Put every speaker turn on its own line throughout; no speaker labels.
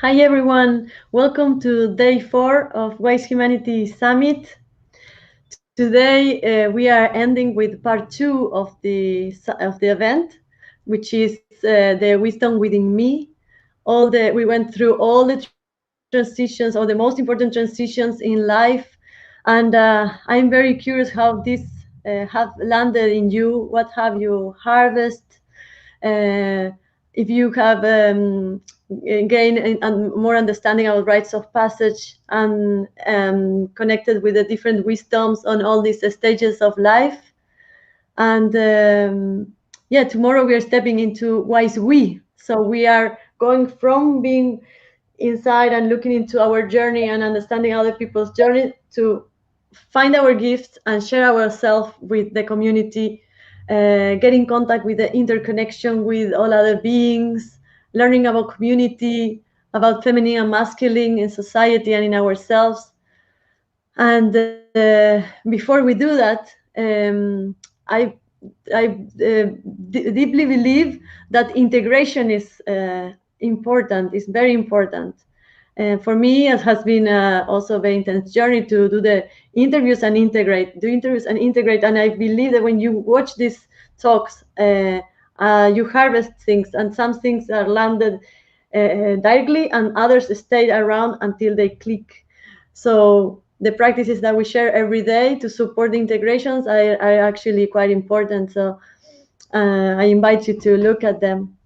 Hi everyone, welcome to day 4 of Wise Humanity Summit. Today we are ending with part 2 of the event, which is the wisdom within me. We went through all the transitions, all the most important transitions in life, and I'm very curious how this have landed in you. What have you harvested? uh, if you have gained more understanding of rites of passage and connected with the different wisdoms on all these stages of life. And yeah, tomorrow we are stepping into wise we. So we are going from being inside and looking into our journey and understanding other people's journey to find our gifts and share ourselves with the community, get in contact with the interconnection with all other beings, learning about community, about feminine and masculine in society and in ourselves. And before we do that, I deeply believe that integration is important, is very important. And for me, it has been also a very intense journey to do the interviews and integrate. And I believe that when you watch these talks, you harvest things, and some things are landed directly, and others stay around until they click. So the practices that we share every day to support the integrations are actually quite important. So I invite you to look at them.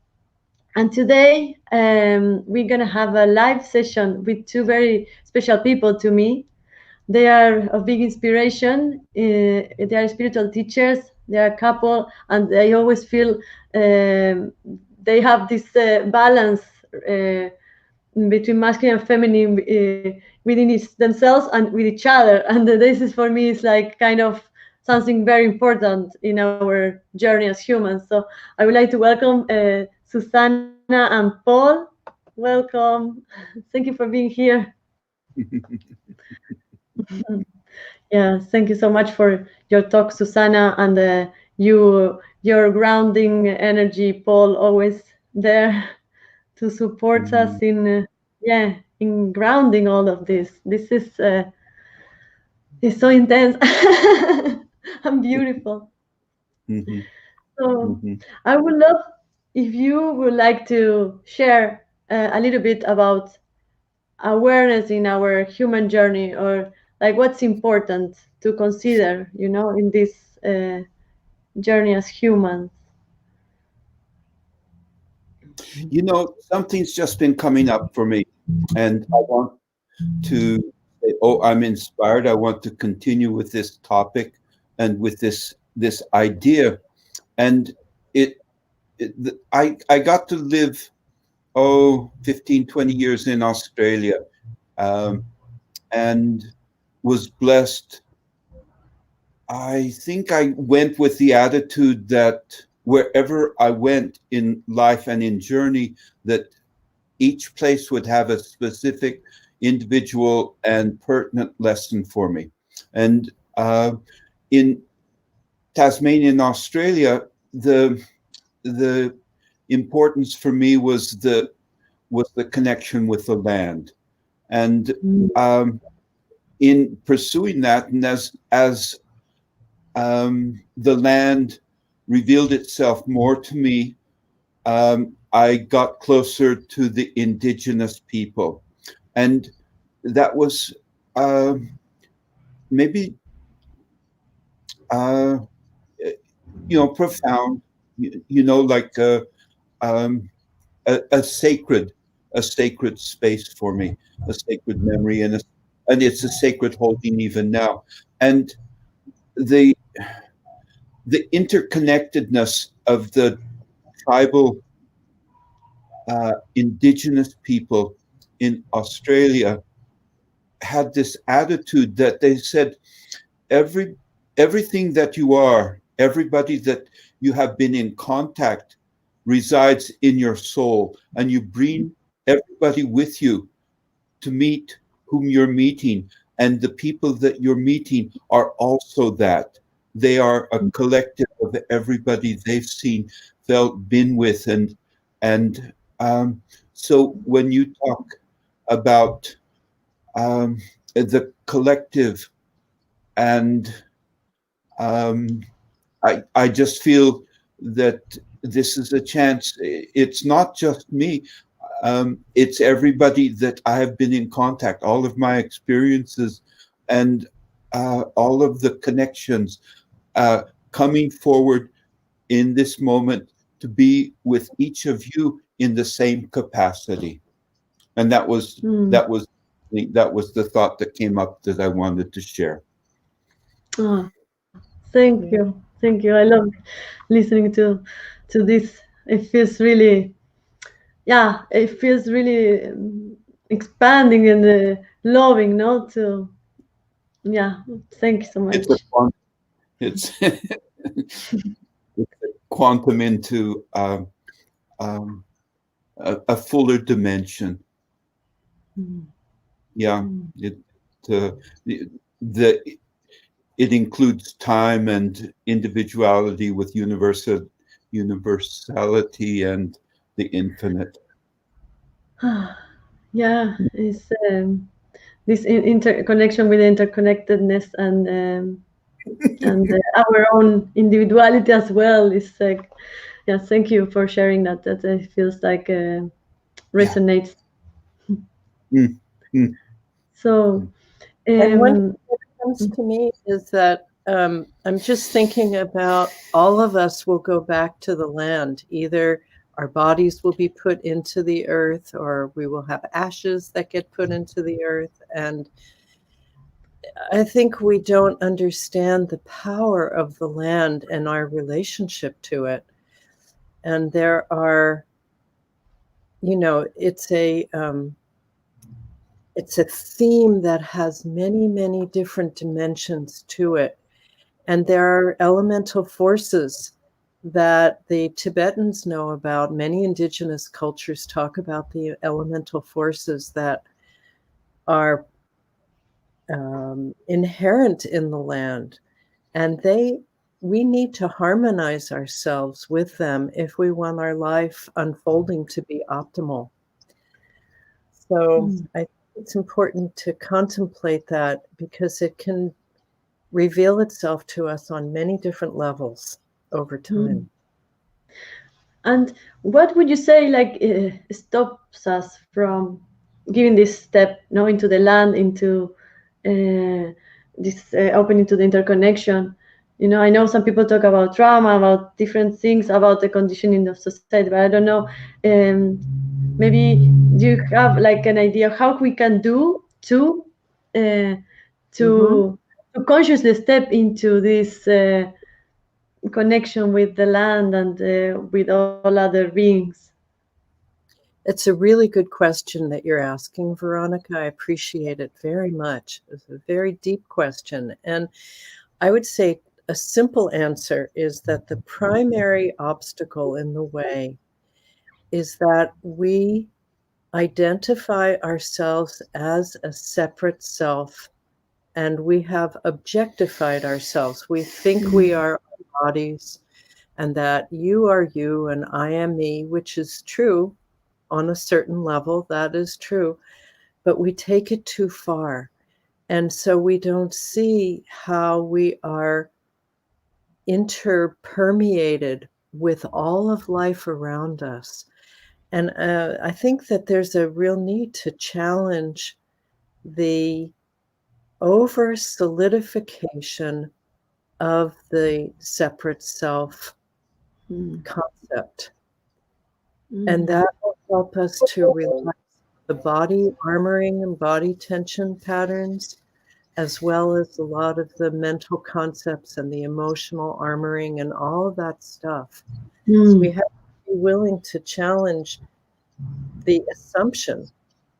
And today we're going to have a live session with two very special people to me. They are of big inspiration. They are spiritual teachers. They are a couple, and I always feel they have this balance between masculine and feminine within themselves and with each other. And this is for me is like kind of something very important in our journey as humans. So I would like to welcome Susannah and Paul. Welcome. Thank you for being here. Yeah, thank you so much for your talk, Susannah, and your grounding energy, Paul, always there to support us in yeah, in grounding all of this. This is so intense and beautiful.
Mhm,
So
mhm.
I would love if you would like to share a little bit about awareness in our human journey, or like what's important to consider, in this journey as humans.
Something's just been coming up for me, and I want to say, oh, I'm inspired. I want to continue with this topic and with this idea. And I got to live, 15, 20 years in Australia, um, and was blessed. I think I went with the attitude that wherever I went in life and in journey, that each place would have a specific individual and pertinent lesson for me. And in Tasmania, in Australia, the importance for me was the connection with the land, and um, in pursuing that, and as the land revealed itself more to me, I got closer to the indigenous people, and that was uh, maybe uh, profound. Like um, a sacred space for me, a sacred memory, and it's a sacred holding even now, and the the interconnectedness of the tribal indigenous people in Australia had this attitude that they said every everything that you are, everybody that you have been in contact resides in your soul, and you bring everybody with you to meet whom you're meeting, and the people that you're meeting are also that. They are a collective of everybody they've seen, felt, been with, and so when you talk about the collective, and um, I just feel that this is a chance. It's not just me. It's everybody that I have been in contact, all of my experiences, and all of the connections uh, coming forward in this moment to be with each of you in the same capacity. And that was
Mm.
that was that was the thought that came up that I wanted to share.
Oh, thank you.
Yeah.
Thank you. I love listening to this. It feels really, yeah, it feels really expanding and loving, no? To, yeah, thank you so
It's a
much.
it's it's a quantum into um, a fuller dimension.
Mm.
Yeah,
Mm.
it uh, the it includes time and individuality with universality and the infinite.
Yeah, it's this interconnection with interconnectedness and our own individuality as well is like, yeah, thank you for sharing that. That it feels like
Yeah.
resonates.
Mm, mm,
So,
mm.
And one thing
um,
that comes to me is that I'm just thinking about all of us will go back to the land. Either our bodies will be put into the earth, or we will have ashes that get put into the earth. And I think we don't understand the power of the land and our relationship to it. And there are, it's a theme that has many, many different dimensions to it. And there are elemental forces that the Tibetans know about. Many indigenous cultures talk about the elemental forces that are inherent in the land. And we need to harmonize ourselves with them if we want our life unfolding to be optimal. So
mm,
I think it's important to contemplate that because it can reveal itself to us on many different levels over
mm.
time.
And what would you say like stops us from giving this step, no, into the land, into this opening to the interconnection? You know, I know some people talk about trauma, about different things, about the conditioning of society, but I don't know. Um, Maybe do you have like an idea how we can do uh,
Mm-hmm.
to consciously step into this connection with the land and with all other beings?
It's a really good question that you're asking, Veronica. I appreciate it very much. It's a very deep question. And I would say a simple answer is that the primary obstacle in the way is that we identify ourselves as a separate self and we have objectified ourselves. We think we
Mm,
are our bodies and that you are you and I am me, which is true on a certain level. That is true. But we take it too far. And so we don't see how we are interpermeated with all of life around us. And I think that there's a real need to challenge the over solidification of the separate self
mm,
concept. And
mm,
that will help us to relax the body armoring and body tension patterns, as well as a lot of the mental concepts and the emotional armoring and all of that stuff. So we
mm,
have to be willing to challenge the assumption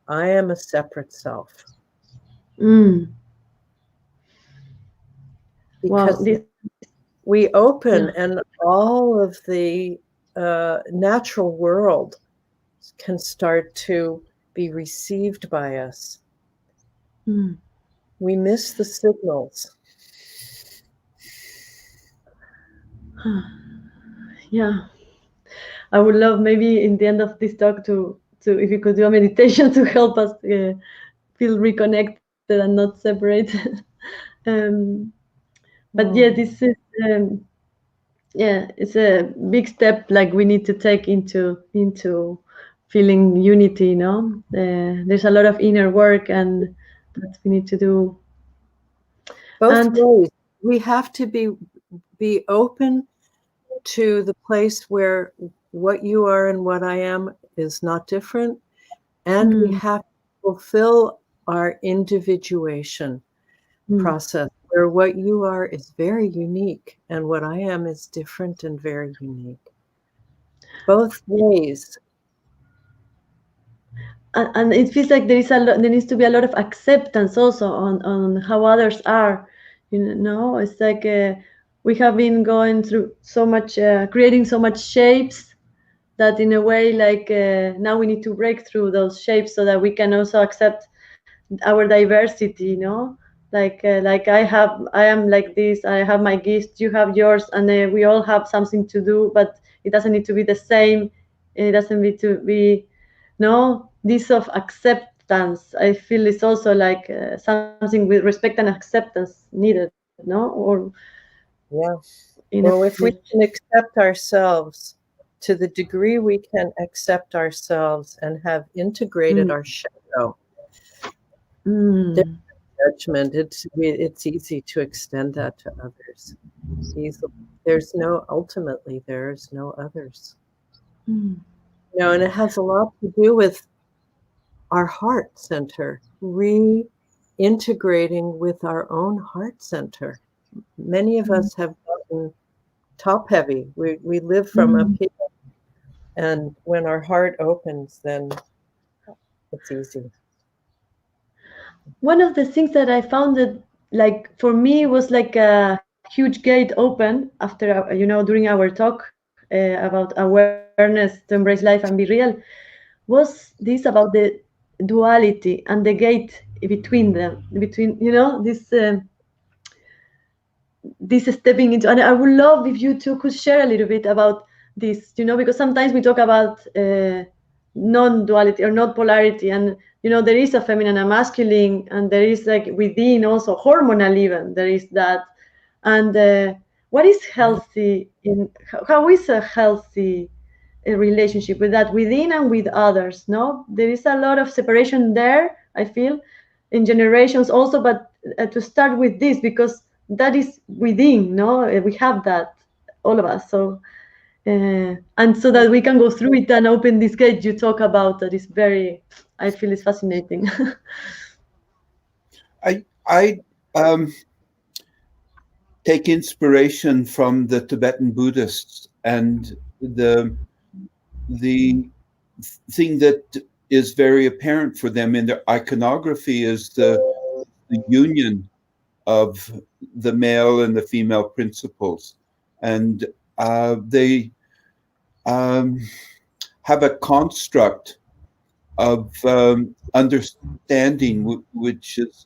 I am a separate self
mm. Wow,
because
this,
we
yeah.
open and all of the natural world can start to be received by us.
Mm.
We miss the signals.
Yeah, I would love maybe in the end of this talk if you could do a meditation to help us feel reconnected and not separated. um, but yeah, this is yeah, it's a big step like we need to take into feeling unity. There's a lot of inner work and that we need to do.
Both
And
ways. We have to be open to the place where what you are and what I am is not different, and we have to fulfill our individuation process, where what you are is very unique and what I am is different and very unique. Both ways.
and it feels like there needs to be a lot of acceptance also on how others are. It's like we have been going through so much, creating so much shapes, that in a way, like now we need to break through those shapes so that we can also accept our diversity. Like I am like this, I have my gifts, you have yours, and we all have something to do, but it doesn't need to be the same. It doesn't need to be, no, this of acceptance, I feel, is also like something with respect and acceptance needed, no? Or
Yeah.
in a
Well, if we can accept ourselves to the degree we can accept ourselves and have integrated our shadow, there's judgment. It's easy to extend that to others. Easily. There's no others. And it has a lot to do with our heart center, reintegrating with our own heart center. Many of us have gotten top heavy. We live from up here. And when our heart opens, then it's easy.
One of the things that I found that, like, for me was like a huge gate open after, during our talk about awareness to embrace life and be real, was this about the duality and the gate between them, between, this stepping into. And I would love if you two could share a little bit about this, because sometimes we talk about non-duality or not polarity, and there is a feminine and masculine, and there is, like, within also hormonal, even there is that. And what is healthy how is a healthy relationship with that, within and with others? No, there is a lot of separation there, I feel, in generations also, but to start with this, because that is within, no, we have that, all of us. So and so that we can go through it and open this gate you talk about, that is very, I feel, is fascinating.
I take inspiration from the Tibetan Buddhists, and the thing that is very apparent for them in their iconography is the union of the male and the female principles, and they have a construct of understanding which is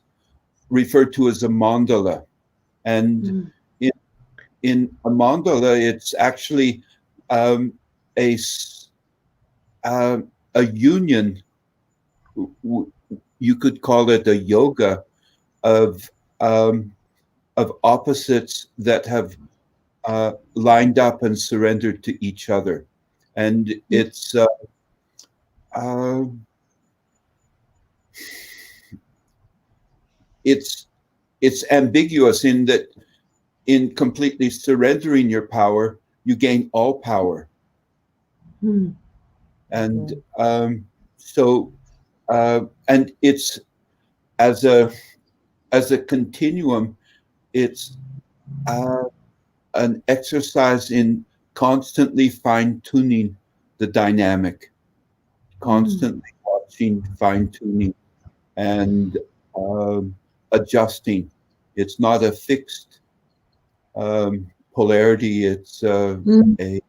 referred to as a mandala. And in a mandala, it's actually a union. You could call it a yoga of opposites that have lined up and surrendered to each other, and it's ambiguous in that, in completely surrendering your power, you gain all power. And so and it's as a continuum, it's an exercise in constantly fine-tuning the dynamic, constantly watching, fine-tuning, and adjusting. It's not a fixed polarity. It's an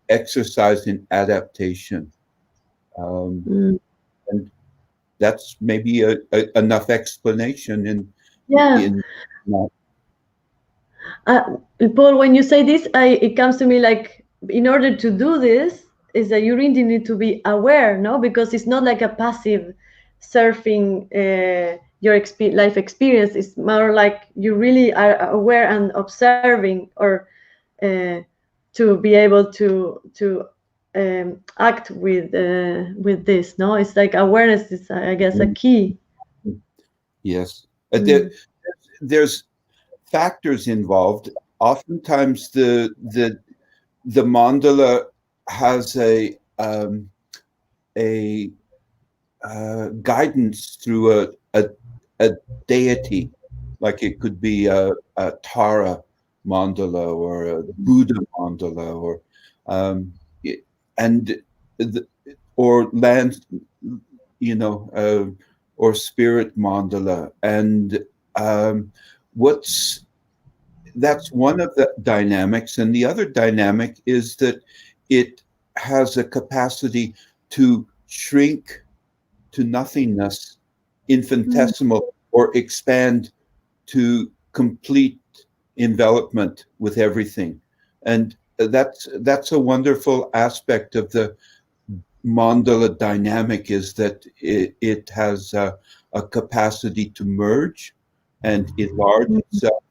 exercise in adaptation, and that's maybe enough explanation. In
Paul, when you say this, it comes to me like, in order to do this, is that you really need to be aware, no, because it's not like a passive surfing your life experience. It's more like you really are aware and observing, or to be able to act with this. No, it's like awareness is, I guess, a key.
Yes.
Mm.
There's factors involved. Oftentimes, the mandala has a guidance through a deity, like it could be a Tara mandala or a Buddha mandala, or um, and the, or land, you know, or spirit mandala. And um, what's that's one of the dynamics, and the other dynamic is that it has a capacity to shrink to nothingness,
Mm.
infinitesimal, or expand to complete envelopment with everything. And that's a wonderful aspect of the mandala dynamic, is that it has a capacity to merge and enlarge
Mm.
itself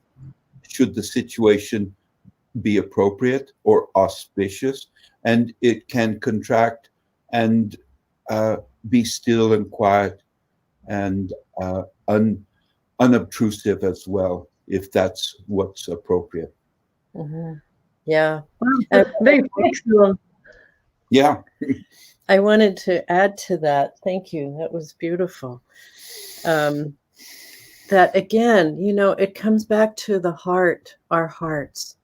should the situation be appropriate or auspicious, and it can contract and uh, be still and quiet and unobtrusive as well, if that's what's appropriate.
Yeah.
Wow,
I,
so very flexible.
Yeah.
I wanted to add to that. Thank you. That was beautiful. That again, it comes back to the heart, our hearts.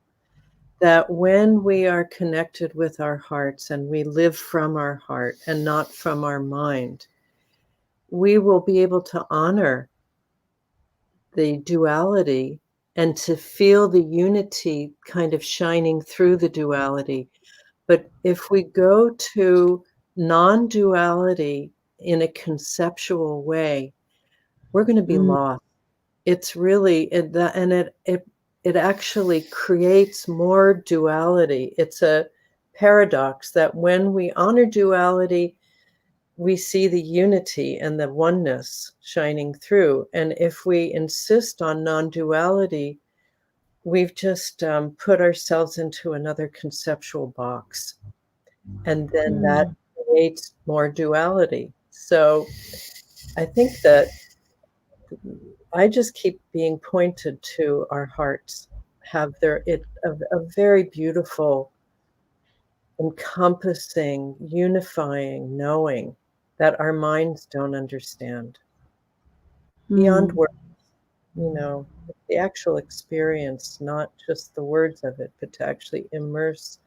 That when we are connected with our hearts and we live from our heart and not from our mind, we will be able to honor the duality and to feel the unity kind of shining through the duality. But if we go to non-duality in a conceptual way, we're going to be
Mm.
lost. It's really it actually creates more duality. It's a paradox that when we honor duality, we see the unity and the oneness shining through. And if we insist on non-duality, we've just put ourselves into another conceptual box. And then that
Mm.
creates more duality. So I think that I just keep being pointed to our hearts have a very beautiful, encompassing, unifying knowing that our minds don't understand beyond
Mm.
words. The actual experience, not just the words of it, but to actually immerse.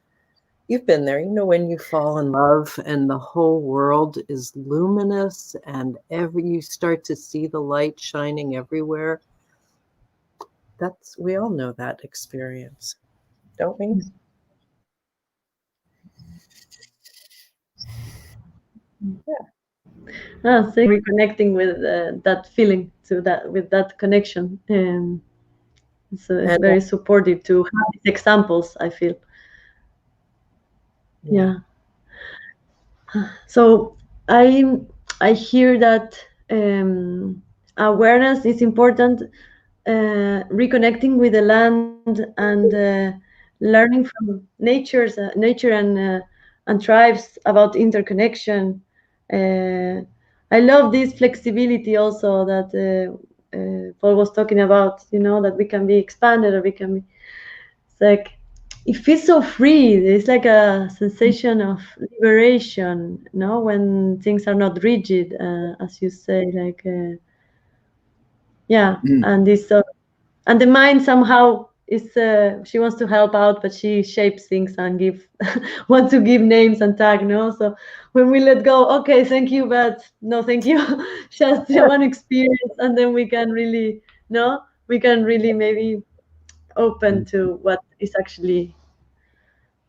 You've been there, when you fall in love and the whole world is luminous and you start to see the light shining everywhere. We all know that experience, don't we? Yeah.
Ah, so reconnecting with that feeling, to that, with that connection. So it's
And
very supportive to have these examples, I feel.
yeah.
Yeah. So I I hear that awareness is important, reconnecting with the land and learning from nature and tribes about interconnection. Uh, I love this flexibility also that Paul was talking about. That we can be expanded, or we can be. It's like it feels so free. It's like a sensation of liberation, no? When things are not rigid, as you say, like yeah,
Mm.
and this and the mind somehow is she wants to help out, but she shapes things and give want to give names and tag, no? So when we let go, okay, thank you, but no, thank you, just one experience, and then we can really, no, we can really maybe open to what is actually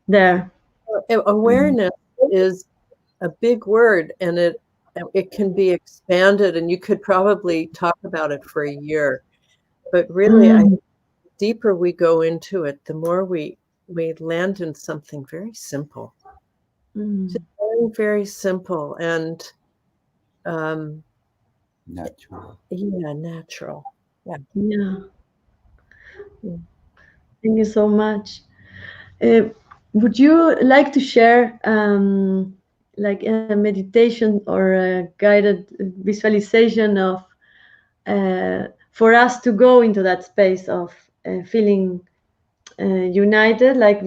there.
Awareness is a big word, and it can be expanded, and you could probably talk about it for a year. But really,
Mm,
the deeper we go into it, the more we land in something very simple. Just very, very simple and
Natural.
yeah, natural. Yeah.
Yeah.
Mm.
Thank you so much. Uh, would you like to share like a meditation or a guided visualization of for us to go into that space of feeling united, like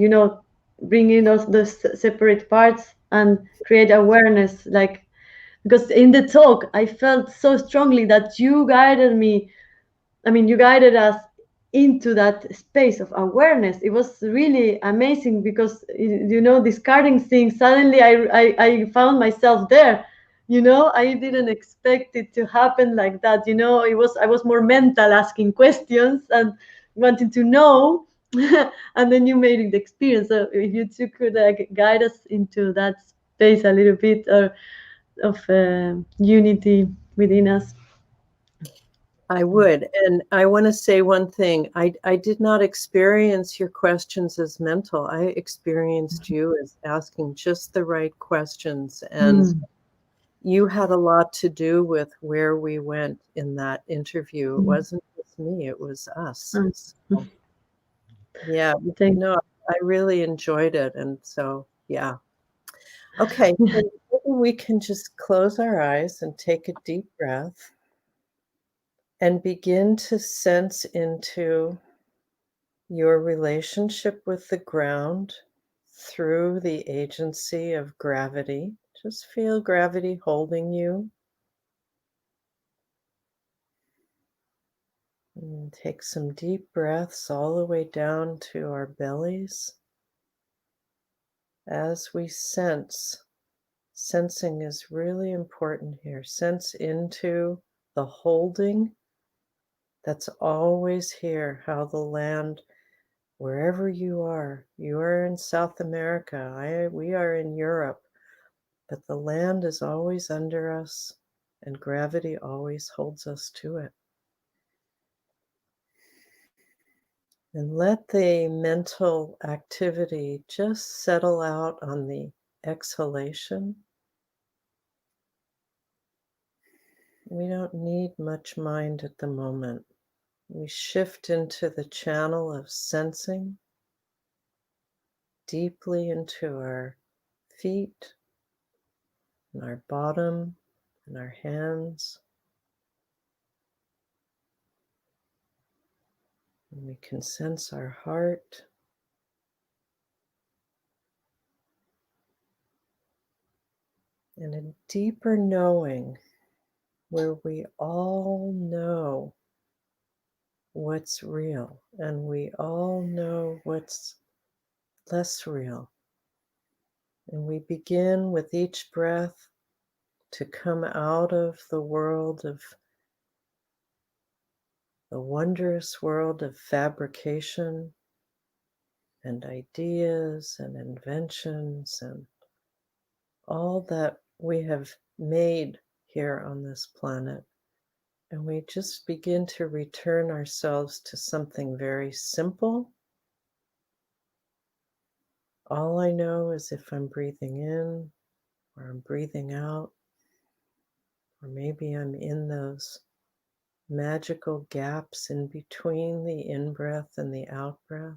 bringing those separate parts and create awareness, like because in the talk I felt so strongly that you guided me. I mean, you guided us into that space of awareness. It was really amazing because, discarding things, suddenly I found myself there. I didn't expect it to happen like that. I was more mental, asking questions and wanting to know. And then you made it the experience. So if you two could guide us into that space a little bit, or of unity within us.
I would. And I want to say one thing. I did not experience your questions as mental. I experienced you as asking just the right questions. And you had a lot to do with where we went in that interview. It wasn't just me, it was us. So, yeah,
Thank
no, I really enjoyed it. And so, yeah. Okay, so maybe we can just close our eyes and take a deep breath and begin to sense into your relationship with the ground through the agency of gravity. Just feel gravity holding you. And take some deep breaths all the way down to our bellies as we sense. Sensing is really important here. Sense into the holding that's always here, how the land, wherever you are in South America, we are in Europe, but the land is always under us and gravity always holds us to it. And let the mental activity just settle out on the exhalation. We don't need much mind at the moment. We shift into the channel of sensing deeply into our feet and our bottom and our hands. And we can sense our heart. And a deeper knowing where we all know what's real and we all know what's less real. And we begin with each breath to come out of the world of the wondrous world of fabrication and ideas and inventions and all that we have made here on this planet. And we just begin to return ourselves to something very simple. All I know is if I'm breathing in or I'm breathing out, or maybe I'm in those magical gaps in between the in-breath and the out-breath.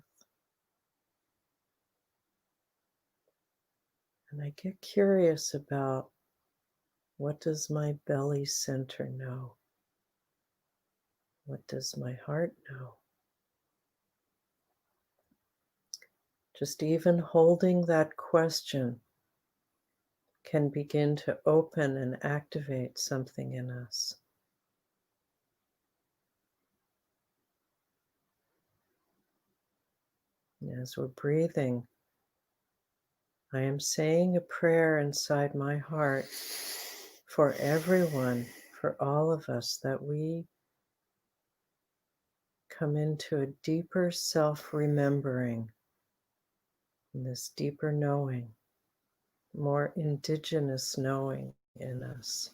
And I get curious about, what does my belly center know? What does my heart know? Just even holding that question can begin to open and activate something in us. And as we're breathing, I am saying a prayer inside my heart for everyone, for all of us, that we come into a deeper self-remembering, and this deeper knowing, more indigenous knowing in us,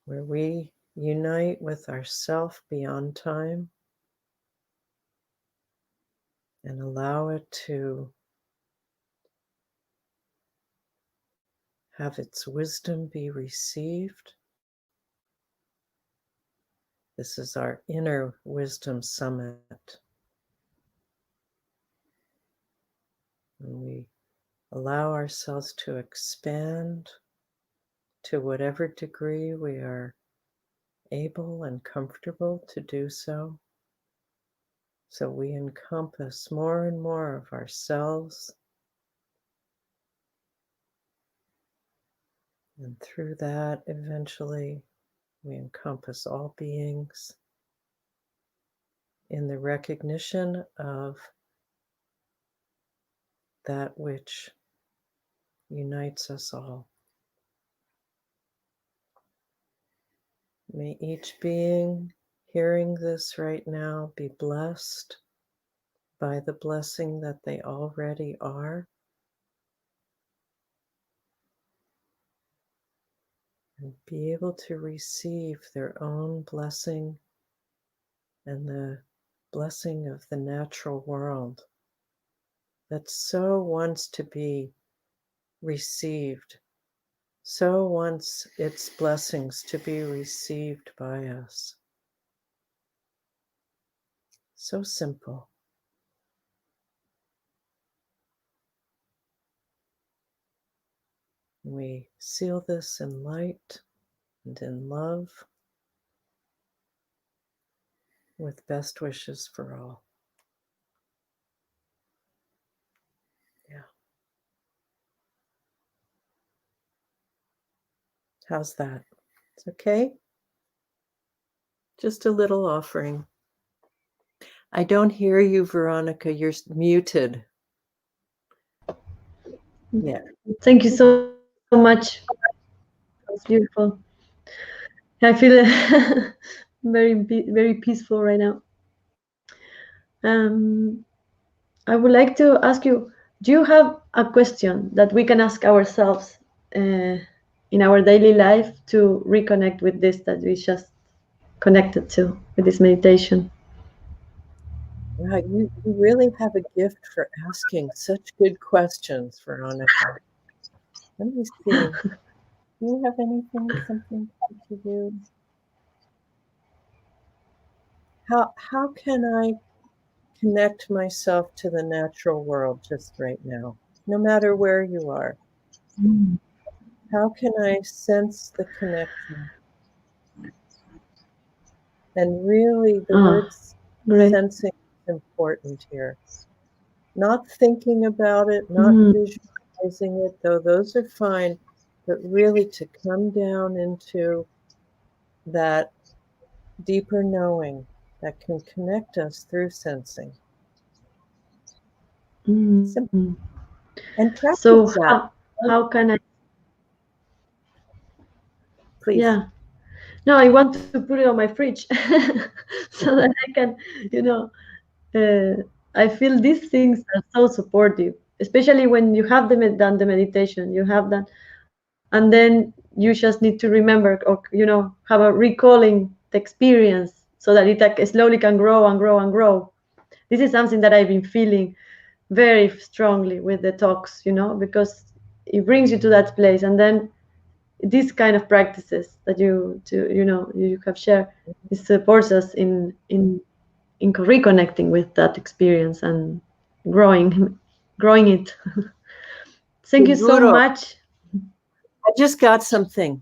where we unite with ourself beyond time and allow it to have its wisdom be received. This is our inner wisdom summit. And we allow ourselves to expand to whatever degree we are able and comfortable to do so. So we encompass more and more of ourselves. And through that, eventually, we encompass all beings in the recognition of that which unites us all. May each being hearing this right now be blessed by the blessing that they already are, and be able to receive their own blessing and the blessing of the natural world that so wants to be received, so wants its blessings to be received by us. So simple. We seal this in light and in love, with best wishes for all. Yeah. How's that? It's okay? Just a little offering. I don't hear you, Veronica. You're muted. Yeah.
Thank you so much. It's beautiful. I feel very peaceful right now. I would like to ask you, do you have a question that we can ask ourselves in our daily life to reconnect with this that we just connected to with this meditation?
Wow, you really have a gift for asking such good questions, Veronica. Let me see. Do you have something to do? How can I connect myself to the natural world just right now, no matter where you are? How can I sense the connection? And really, the words
Great.
sensing is important here. Not thinking about it, not visualizing it, though those are fine, but really to come down into that deeper knowing that can connect us through sensing. Simple. And practice
So
that.
how can I?
Please.
Yeah. No, I want to put it on my fridge so that I can, I feel these things are so supportive, especially when you have done the meditation, you have that, and then you just need to remember or, have a recalling the experience so that it slowly can grow and grow and grow. This is something that I've been feeling very strongly with the talks, because it brings you to that place. And then these kind of practices that you have shared, it supports us in reconnecting with that experience and growing it. Thank you so much.
I just got something.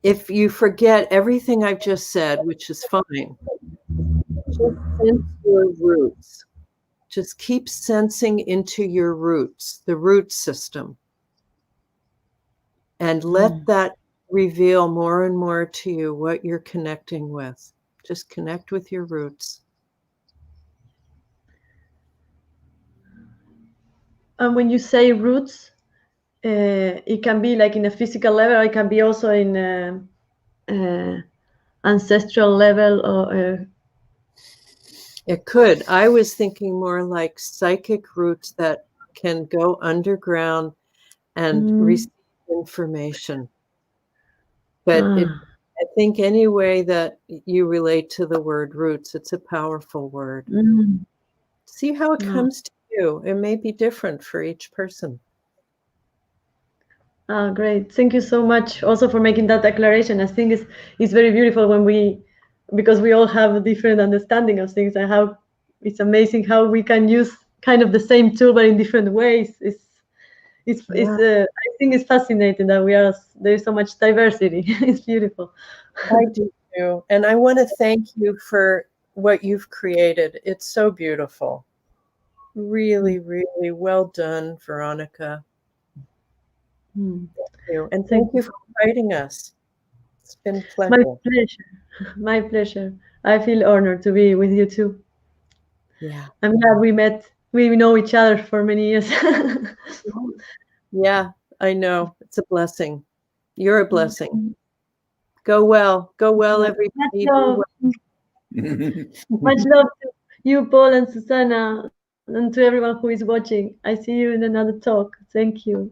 If you forget everything I've just said, which is fine, just sense your roots. Just keep sensing into your roots, the root system. And let that reveal more and more to you what you're connecting with. Just connect with your roots.
And when you say roots, it can be like in a physical level, it can be also in a ancestral level, or
it could. I was thinking more like psychic roots that can go underground and receive information. But I think any way that you relate to the word roots, it's a powerful word. See how it comes to you. It may be different for each person.
Ah, great. Thank you so much also for making that declaration. I think it's very beautiful when because we all have a different understanding of things, and how it's amazing how we can use kind of the same tool but in different ways. I think it's fascinating that there's so much diversity. It's beautiful.
I do too. And I want to thank you for what you've created. It's so beautiful. Really, really well done, Veronica.
Hmm.
Thank you. And thank you for inviting us. It's been
My
pleasant.
pleasure. My pleasure. I feel honored to be with you too.
Yeah.
I'm glad we met. We know each other for many years.
Yeah, I know. It's a blessing. You're a blessing. Go well. Go well,
Much
everybody. Be
love,
well.
much love to you, Paul and Susannah, and to everyone who is watching. I see you in another talk. Thank you.